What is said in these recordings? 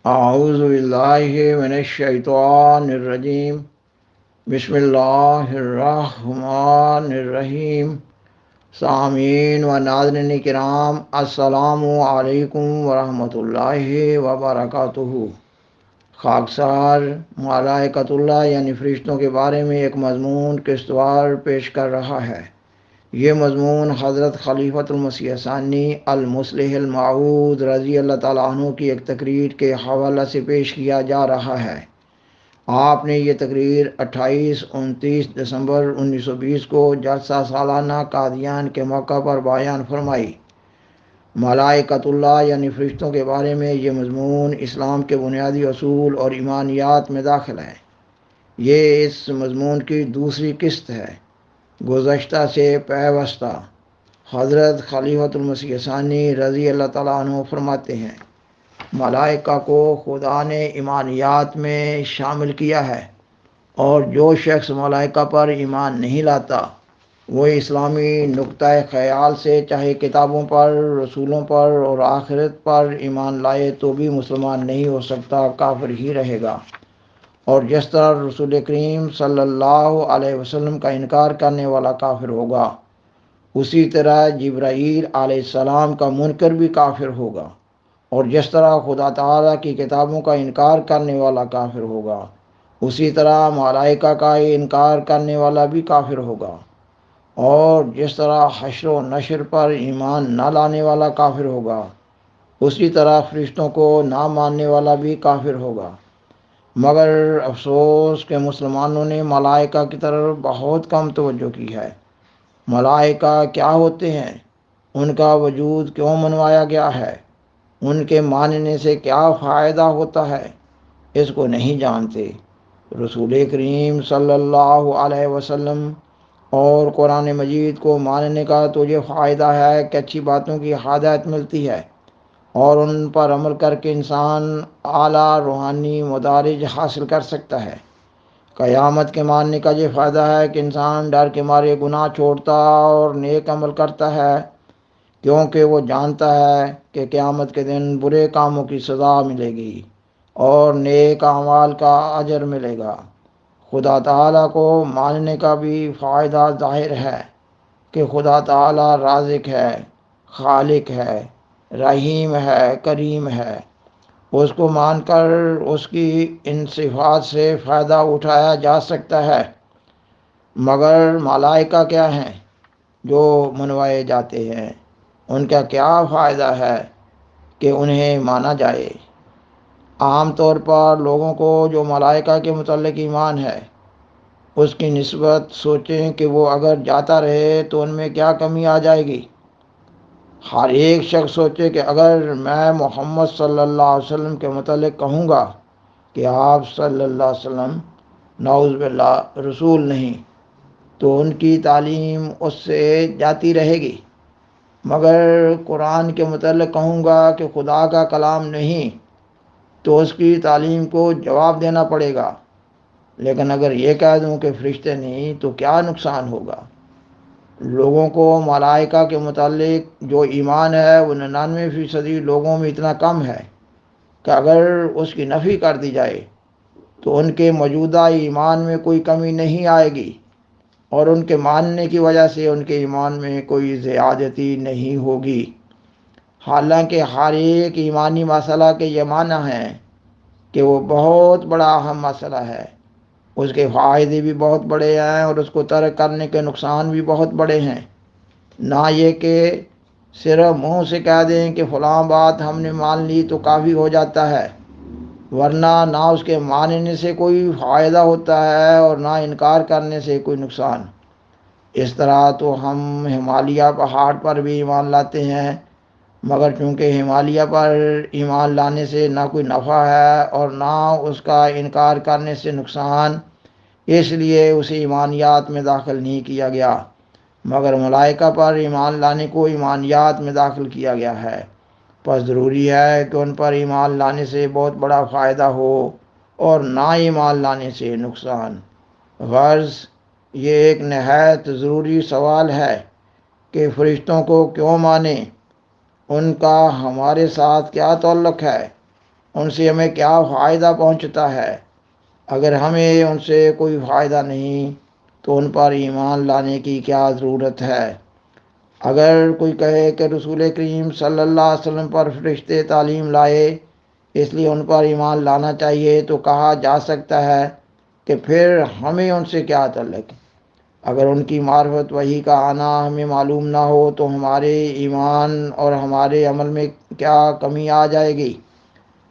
اعوذ باللہ من الشیطان الرجیم بسم اللہ الرحمن الرحیم سامعین و ناظرین کرام، السلام علیکم ورحمۃ اللہ وبرکاتہ۔ خاکسار ملائکۃ اللہ یعنی فرشتوں کے بارے میں ایک مضمون قسطوار پیش کر رہا ہے۔ یہ مضمون حضرت خلیفۃ المسیح ثانی المصلح الموعود رضی اللہ تعالیٰ عنہ کی ایک تقریر کے حوالے سے پیش کیا جا رہا ہے۔ آپ نے یہ تقریر 28-29 دسمبر 1920 کو جلسہ سالانہ قادیان کے موقع پر بیان فرمائی۔ ملائکۃ اللہ یعنی فرشتوں کے بارے میں یہ مضمون اسلام کے بنیادی اصول اور ایمانیات میں داخل ہے۔ یہ اس مضمون کی دوسری قسط ہے۔ گزشتہ سے پیوستہ حضرت خلیفۃ المسیح ثانی رضی اللہ تعالیٰ عنہ فرماتے ہیں، ملائکہ کو خدا نے ایمانیات میں شامل کیا ہے، اور جو شخص ملائکہ پر ایمان نہیں لاتا وہ اسلامی نقطۂ خیال سے چاہے کتابوں پر، رسولوں پر اور آخرت پر ایمان لائے تو بھی مسلمان نہیں ہو سکتا، کافر ہی رہے گا۔ اور جس طرح رسول کریم صلی اللہ علیہ وسلم کا انکار کرنے والا کافر ہوگا، اسی طرح جبرائیل علیہ السلام کا منکر بھی کافر ہوگا، اور جس طرح خدا تعالیٰ کی کتابوں کا انکار کرنے والا کافر ہوگا، اسی طرح ملائکہ کا انکار کرنے والا بھی کافر ہوگا، اور جس طرح حشر و نشر پر ایمان نہ لانے والا کافر ہوگا، اسی طرح فرشتوں کو نہ ماننے والا بھی کافر ہوگا۔ مگر افسوس کہ مسلمانوں نے ملائکہ کی طرف بہت کم توجہ کی ہے۔ ملائکہ کیا ہوتے ہیں؟ ان کا وجود کیوں منوایا گیا ہے؟ ان کے ماننے سے کیا فائدہ ہوتا ہے؟ اس کو نہیں جانتے۔ رسول کریم صلی اللہ علیہ وسلم اور قرآن مجید کو ماننے کا تو یہ فائدہ ہے کہ اچھی باتوں کی ہدایت ملتی ہے، اور ان پر عمل کر کے انسان اعلیٰ روحانی مدارج حاصل کر سکتا ہے۔ قیامت کے ماننے کا یہ فائدہ ہے کہ انسان ڈر کے مارے گناہ چھوڑتا اور نیک عمل کرتا ہے، کیونکہ وہ جانتا ہے کہ قیامت کے دن برے کاموں کی سزا ملے گی اور نیک اعمال کا اجر ملے گا۔ خدا تعالیٰ کو ماننے کا بھی فائدہ ظاہر ہے کہ خدا تعالیٰ رازق ہے، خالق ہے، رحیم ہے، کریم ہے۔ اس کو مان کر اس کی ان صفات سے فائدہ اٹھایا جا سکتا ہے۔ مگر ملائکہ کیا ہیں جو منوائے جاتے ہیں؟ ان کا کیا فائدہ ہے کہ انہیں مانا جائے؟ عام طور پر لوگوں کو جو ملائکہ کے متعلق ایمان ہے، اس کی نسبت سوچیں کہ وہ اگر جاتا رہے تو ان میں کیا کمی آ جائے گی۔ ہر ایک شخص سوچے کہ اگر میں محمد صلی اللہ علیہ وسلم کے متعلق کہوں گا کہ آپ صلی اللہ علیہ وسلم نعوذ باللہ رسول نہیں، تو ان کی تعلیم اس سے جاتی رہے گی۔ مگر قرآن کے متعلق کہوں گا کہ خدا کا کلام نہیں، تو اس کی تعلیم کو جواب دینا پڑے گا۔ لیکن اگر یہ کہہ دوں کہ فرشتے نہیں تو کیا نقصان ہوگا؟ لوگوں کو ملائکہ کے متعلق جو ایمان ہے وہ 99% لوگوں میں اتنا کم ہے کہ اگر اس کی نفی کر دی جائے تو ان کے موجودہ ایمان میں کوئی کمی نہیں آئے گی، اور ان کے ماننے کی وجہ سے ان کے ایمان میں کوئی زیادتی نہیں ہوگی۔ حالانکہ ہر ایک ایمانی مسئلہ کے یہ معنی ہے کہ وہ بہت بڑا اہم مسئلہ ہے، اس کے فائدے بھی بہت بڑے ہیں اور اس کو ترک کرنے کے نقصان بھی بہت بڑے ہیں۔ نہ یہ کہ صرف منہ سے کہہ دیں کہ فلاں بات ہم نے مان لی تو کافی ہو جاتا ہے، ورنہ نہ اس کے ماننے سے کوئی فائدہ ہوتا ہے اور نہ انکار کرنے سے کوئی نقصان۔ اس طرح تو ہم ہمالیہ پہاڑ پر بھی ایمان لاتے ہیں، مگر چونکہ ہمالیہ پر ایمان لانے سے نہ کوئی نفع ہے اور نہ اس کا انکار کرنے سے نقصان، اس لیے اسے ایمانیات میں داخل نہیں کیا گیا۔ مگر ملائکہ پر ایمان لانے کو ایمانیات میں داخل کیا گیا ہے۔ پس ضروری ہے کہ ان پر ایمان لانے سے بہت بڑا فائدہ ہو اور نہ ایمان لانے سے نقصان۔ غرض یہ ایک نہایت ضروری سوال ہے کہ فرشتوں کو کیوں مانیں؟ ان کا ہمارے ساتھ کیا تعلق ہے؟ ان سے ہمیں کیا فائدہ پہنچتا ہے؟ اگر ہمیں ان سے کوئی فائدہ نہیں تو ان پر ایمان لانے کی کیا ضرورت ہے؟ اگر کوئی کہے کہ رسول کریم صلی اللہ علیہ وسلم پر فرشتے تعلیم لائے اس لیے ان پر ایمان لانا چاہیے، تو کہا جا سکتا ہے کہ پھر ہمیں ان سے کیا تعلق؟ اگر ان کی معرفت وحی کا آنا ہمیں معلوم نہ ہو تو ہمارے ایمان اور ہمارے عمل میں کیا کمی آ جائے گی؟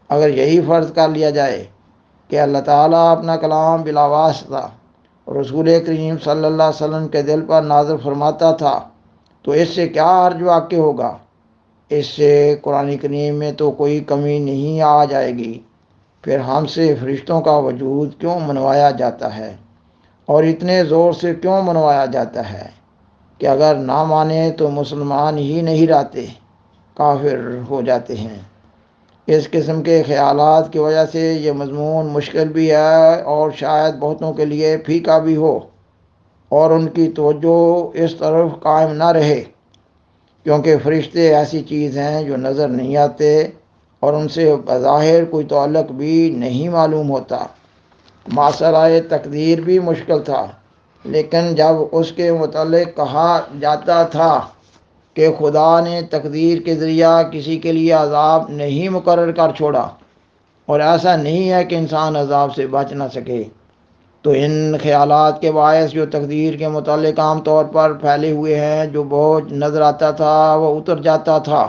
اگر یہی فرض کر لیا جائے کہ اللہ تعالیٰ اپنا کلام بلا واسطہ رسول کریم صلی اللہ علیہ وسلم کے دل پر نازل فرماتا تھا تو اس سے کیا حرج واقع ہوگا؟ اس سے قرآن کریم میں تو کوئی کمی نہیں آ جائے گی، پھر ہم سے فرشتوں کا وجود کیوں منوایا جاتا ہے اور اتنے زور سے کیوں منوایا جاتا ہے کہ اگر نہ مانے تو مسلمان ہی نہیں رہتے، کافر ہو جاتے ہیں۔ اس قسم کے خیالات کی وجہ سے یہ مضمون مشکل بھی ہے اور شاید بہتوں کے لیے پھیکا بھی ہو اور ان کی توجہ اس طرف قائم نہ رہے، کیونکہ فرشتے ایسی چیز ہیں جو نظر نہیں آتے اور ان سے بظاہر کوئی تعلق بھی نہیں معلوم ہوتا۔ مسئلہ تقدیر بھی مشکل تھا، لیکن جب اس کے متعلق کہا جاتا تھا کہ خدا نے تقدیر کے ذریعہ کسی کے لیے عذاب نہیں مقرر کر چھوڑا اور ایسا نہیں ہے کہ انسان عذاب سے بچ نہ سکے، تو ان خیالات کے باعث جو تقدیر کے متعلق عام طور پر پھیلے ہوئے ہیں، جو بوجھ نظر آتا تھا وہ اتر جاتا تھا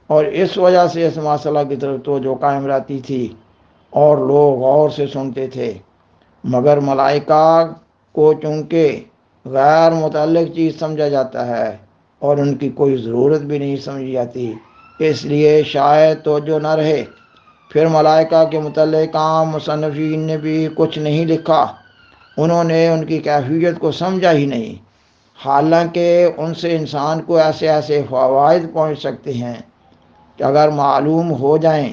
اور اس وجہ سے اس مسئلہ کی طرف توجہ قائم رہتی تھی اور لوگ غور سے سنتے تھے۔ مگر ملائکہ کو چونکہ غیر متعلق چیز سمجھا جاتا ہے اور ان کی کوئی ضرورت بھی نہیں سمجھی جاتی، اس لیے شاید توجہ نہ رہے۔ پھر ملائکہ کے متعلق عام مصنفین نے بھی کچھ نہیں لکھا، انہوں نے ان کی کیفیت کو سمجھا ہی نہیں، حالانکہ ان سے انسان کو ایسے ایسے فوائد پہنچ سکتے ہیں کہ اگر معلوم ہو جائیں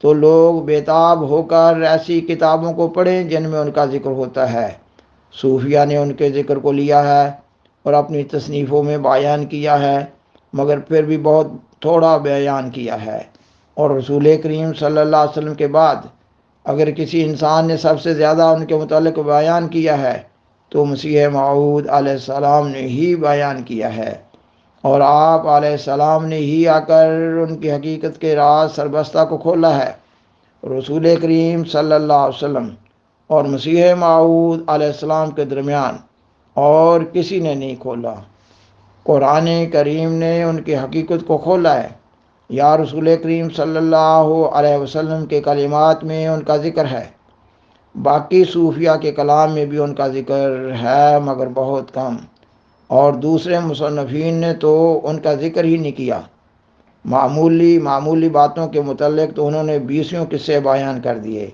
تو لوگ بےتاب ہو کر ایسی کتابوں کو پڑھیں جن میں ان کا ذکر ہوتا ہے۔ صوفیہ نے ان کے ذکر کو لیا ہے اور اپنی تصنیفوں میں بیان کیا ہے، مگر پھر بھی بہت تھوڑا بیان کیا ہے، اور رسول کریم صلی اللہ علیہ وسلم کے بعد اگر کسی انسان نے سب سے زیادہ ان کے متعلق بیان کیا ہے تو مسیح موعود علیہ السلام نے ہی بیان کیا ہے، اور آپ علیہ السلام نے ہی آ کر ان کی حقیقت کے راز سربستہ کو کھولا ہے۔ رسول کریم صلی اللہ علیہ وسلم اور مسیح موعود علیہ السلام کے درمیان اور کسی نے نہیں کھولا، قرآن کریم نے ان کی حقیقت کو کھولا ہے۔ یا رسول کریم صلی اللہ علیہ وسلم کے کلمات میں ان کا ذکر ہے، باقی صوفیہ کے کلام میں بھی ان کا ذکر ہے مگر بہت کم، اور دوسرے مصنفین نے تو ان کا ذکر ہی نہیں کیا۔ معمولی باتوں کے متعلق تو انہوں نے 20 قصے بیان کر دیے،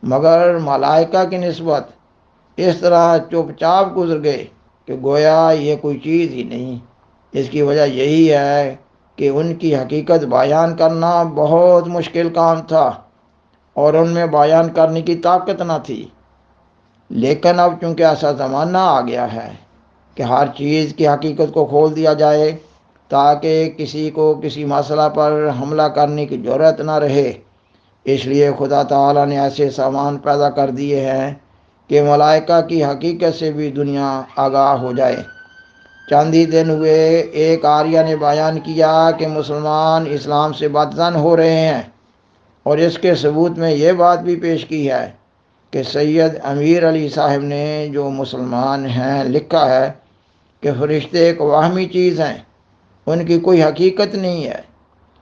مگر ملائکہ کی نسبت اس طرح چپ چاپ گزر گئے کہ گویا یہ کوئی چیز ہی نہیں۔ اس کی وجہ یہی ہے کہ ان کی حقیقت بیان کرنا بہت مشکل کام تھا اور ان میں بیان کرنے کی طاقت نہ تھی۔ لیکن اب چونکہ ایسا زمانہ آ گیا ہے کہ ہر چیز کی حقیقت کو کھول دیا جائے تاکہ کسی کو کسی مسئلہ پر حملہ کرنے کی جرأت نہ رہے، اس لیے خدا تعالیٰ نے ایسے سامان پیدا کر دیے ہیں کہ ملائکہ کی حقیقت سے بھی دنیا آگاہ ہو جائے۔ چند ہی دن ہوئے ایک عاریہ نے بیان کیا کہ مسلمان اسلام سے بدظن ہو رہے ہیں، اور اس کے ثبوت میں یہ بات بھی پیش کی ہے کہ سید امیر علی صاحب نے جو مسلمان ہیں لکھا ہے کہ فرشتے ایک وہمی چیز ہیں، ان کی کوئی حقیقت نہیں ہے۔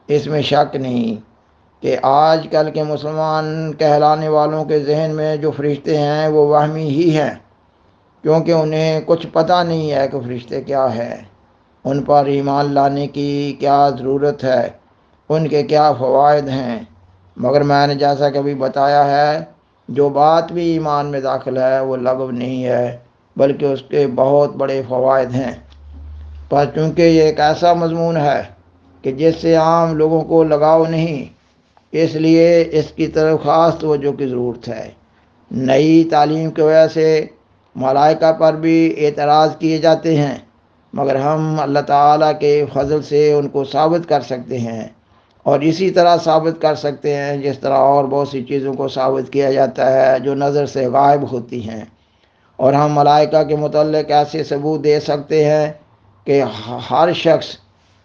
اس میں شک نہیں کہ آج کل کے مسلمان کہلانے والوں کے ذہن میں جو فرشتے ہیں وہ وہمی ہی ہیں، کیونکہ انہیں کچھ پتہ نہیں ہے کہ فرشتے کیا ہے، ان پر ایمان لانے کی کیا ضرورت ہے، ان کے کیا فوائد ہیں۔ مگر میں نے جیسا کہ ابھی بتایا ہے، جو بات بھی ایمان میں داخل ہے وہ لغو نہیں ہے بلکہ اس کے بہت بڑے فوائد ہیں، پر چونکہ یہ ایک ایسا مضمون ہے کہ جس سے عام لوگوں کو لگاؤ نہیں، اس لیے اس کی طرف خاص توجہ کی ضرورت ہے۔ نئی تعلیم کی وجہ سے ملائکہ پر بھی اعتراض کیے جاتے ہیں، مگر ہم اللہ تعالیٰ کے فضل سے ان کو ثابت کر سکتے ہیں اور اسی طرح ثابت کر سکتے ہیں جس طرح اور بہت سی چیزوں کو ثابت کیا جاتا ہے جو نظر سے غائب ہوتی ہیں۔ اور ہم ملائکہ کے متعلق ایسے ثبوت دے سکتے ہیں کہ ہر شخص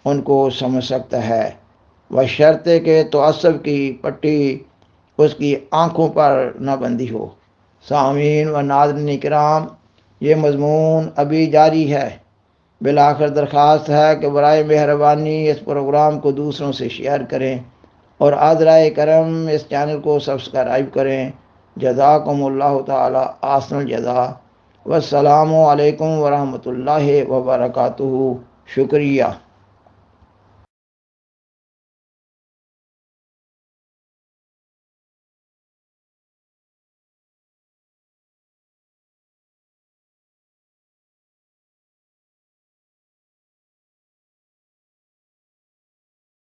ان کو سمجھ سکتا ہے، بشرطے کہ تعصب کی پٹی اس کی آنکھوں پر نہ بندھی ہو۔ سامعین و ناظرین کرام، یہ مضمون ابھی جاری ہے۔ بالآخر درخواست ہے کہ برائے مہربانی اس پروگرام کو دوسروں سے شیئر کریں اور عذرائے کرم اس چینل کو سبسکرائب کریں۔ جزاکم اللہ تعالی احسن الجزا۔ والسلام علیکم ورحمۃ اللہ وبرکاتہ۔ شکریہ۔